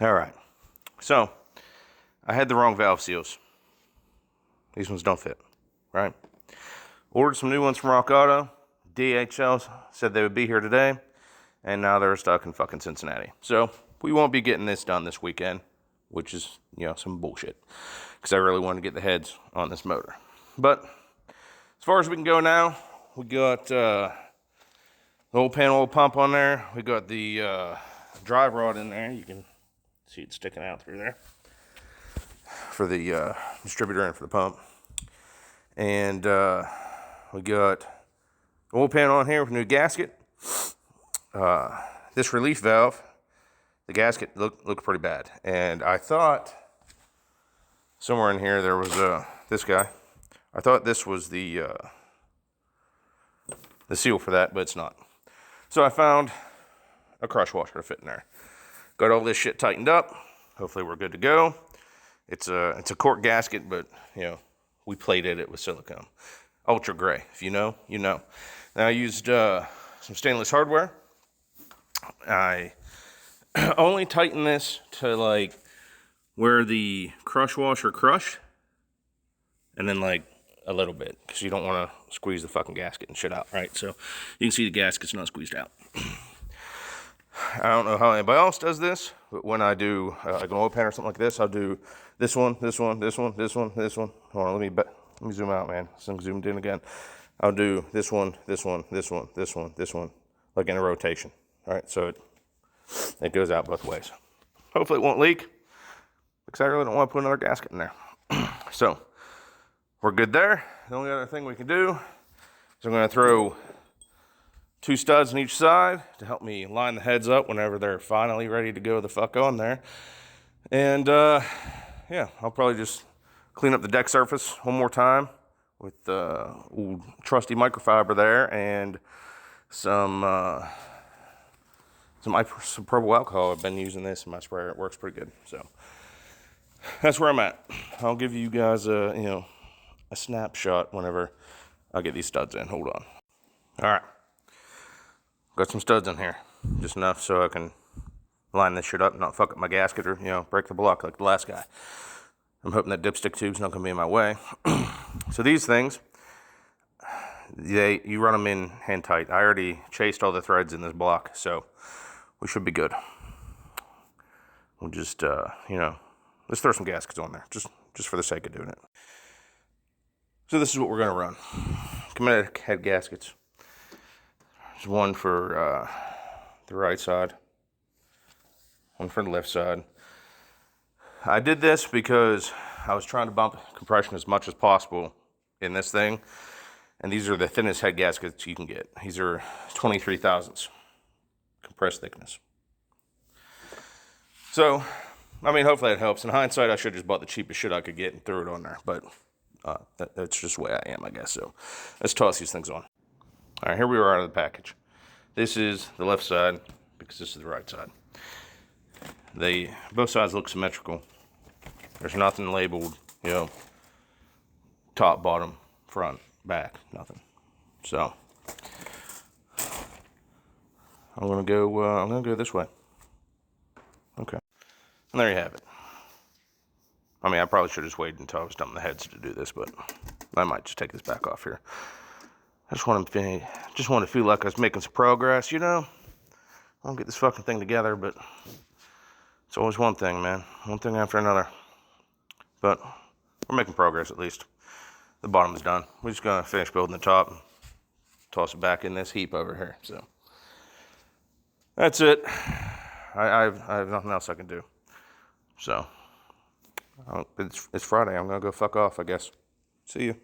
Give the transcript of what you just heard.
All right. So I had the wrong valve seals. These ones don't fit, right? Ordered some new ones from Rock Auto. DHL said they would be here today, and now they're stuck in fucking Cincinnati. So we won't be getting this done this weekend, which is, some bullshit, because I really wanted to get the heads on this motor. But as far as we can go now, we got the old pan oil pump on there. We got the drive rod in there. You can see it sticking out through there for the distributor and for the pump. And we got oil pan on here with a new gasket. This relief valve, the gasket looked pretty bad. And I thought somewhere in here there was this guy. I thought this was the seal for that, but it's not. So I found a crush washer to fit in there. Got all this shit tightened up. Hopefully we're good to go. It's a cork gasket, but we plated it with silicone. Ultra gray. If you know, you know. Now I used some stainless hardware. I only tighten this to like where the crush washer crushed, and then like a little bit, because you don't want to squeeze the fucking gasket and shit out, right? So you can see the gasket's not squeezed out. I don't know how anybody else does this, but when I do like an oil pan or something like this, I'll do this one, this one, this one, this one, this one. Hold on, let me zoom out, man. So I'm zoomed in again. I'll do this one, this one, this one, this one, this one, like in a rotation. All right, so it goes out both ways. Hopefully it won't leak, because I really don't want to put another gasket in there. So we're good there. The only other thing we can do is I'm going to throw 2 studs on each side to help me line the heads up whenever they're finally ready to go the fuck on there. And yeah, I'll probably just clean up the deck surface one more time with old trusty microfiber there and some isopropyl alcohol. I've been using this in my sprayer. It works pretty good. So that's where I'm at. I'll give you guys a snapshot whenever I get these studs in. Hold on. All right. Got some studs in here. Just enough so I can line this shit up and not fuck up my gasket or, break the block like the last guy. I'm hoping that dipstick tube's not gonna be in my way. So these things, you run them in hand tight. I already chased all the threads in this block, so we should be good. We'll just, let's throw some gaskets on there, just for the sake of doing it. So this is what we're gonna run. Kinetic head gaskets. There's one for the right side, one for the left side. I did this because I was trying to bump compression as much as possible in this thing, and these are the thinnest head gaskets you can get. These are 23 thousandths compressed thickness. So, hopefully that helps. In hindsight, I should have just bought the cheapest shit I could get and threw it on there, but that's just the way I am, I guess. So let's toss these things on. All right, here we are out of the package. This is the left side because this is the right side. Both sides look symmetrical. There's nothing labeled, top, bottom, front, back, nothing. So I'm gonna go this way. Okay, and there you have it. I probably should have just waited until I was done with the heads to do this, but I might just take this back off here. I just want to feel like I was making some progress, I won't get this fucking thing together, but it's always one thing, man. One thing after another. But we're making progress at least. The bottom is done. We're just gonna finish building the top and toss it back in this heap over here. So that's it. I have nothing else I can do. So it's Friday. I'm gonna go fuck off, I guess. See you.